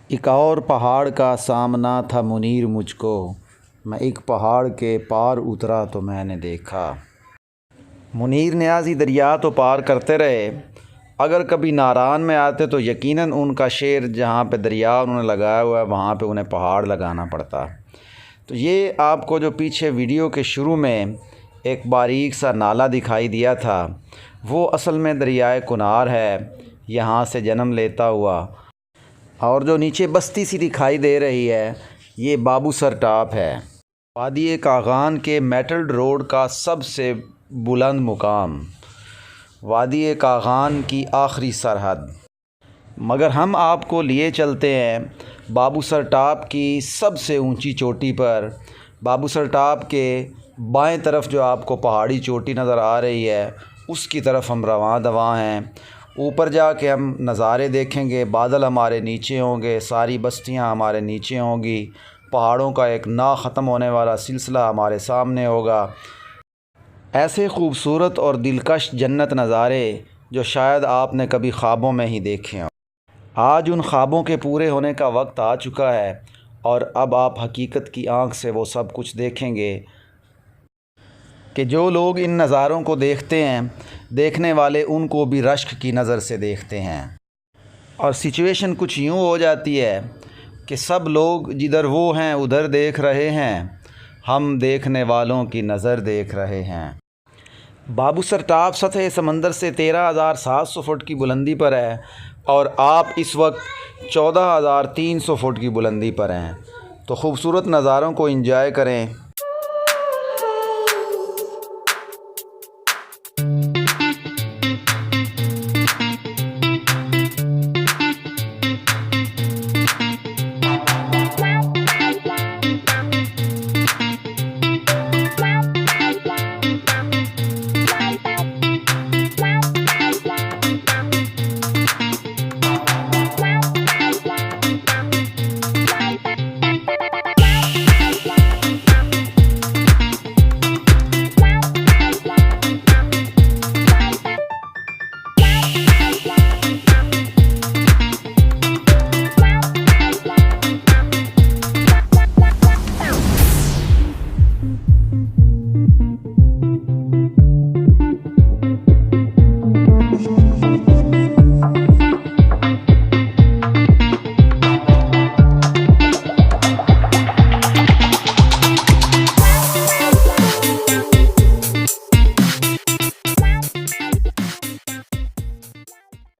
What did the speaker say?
एक और पहाड़ का सामना था मुनीर मुझको, मैं एक पहाड़ के पार उतरा तो मैंने देखा। मुनीर नियाज़ी दरिया तो पार करते रहे, अगर कभी नारान में आते तो यकीनन उनका शेर जहाँ पे दरिया उन्होंने लगाया हुआ है वहाँ पे उन्हें पहाड़ लगाना पड़ता। तो ये आपको जो पीछे वीडियो के शुरू में एक बारीक सा नाला दिखाई दिया था, वो असल में दरियाए कुनार है, यहाँ से जन्म लेता हुआ। और जो नीचे बस्ती सी दिखाई दे रही है, ये बाबूसर टॉप है, वादी कागान के मेटल रोड का सबसे बुलंद मुकाम, वादी कागान की आखिरी सरहद। मगर हम आपको लिए चलते हैं बाबूसर टॉप की सबसे ऊंची चोटी पर। बाबूसर टॉप के बाएं तरफ जो आपको पहाड़ी चोटी नज़र आ रही है, उसकी तरफ हम रवां दवां हैं। ऊपर जाके हम नज़ारे देखेंगे, बादल हमारे नीचे होंगे, सारी बस्तियां हमारे नीचे होंगी, पहाड़ों का एक ना ख़त्म होने वाला सिलसिला हमारे सामने होगा। ऐसे ख़ूबसूरत और दिलकश जन्नत नज़ारे जो शायद आपने कभी ख्वाबों में ही देखे हों। आज उन ख्वाबों के पूरे होने का वक्त आ चुका है और अब आप हकीकत की आँख से वो सब कुछ देखेंगे कि जो लोग इन नज़ारों को देखते हैं, देखने वाले उनको भी रश्क की नज़र से देखते हैं। और सिचुएशन कुछ यूँ हो जाती है कि सब लोग जिधर वो हैं उधर देख रहे हैं, हम देखने वालों की नज़र देख रहे हैं। बाबूसर टॉप सतह समंदर से 13,700 फुट की बुलंदी पर है और आप इस वक्त 14,300 फुट की बुलंदी पर हैं। तो ख़ूबसूरत नज़ारों को एंजॉय करें।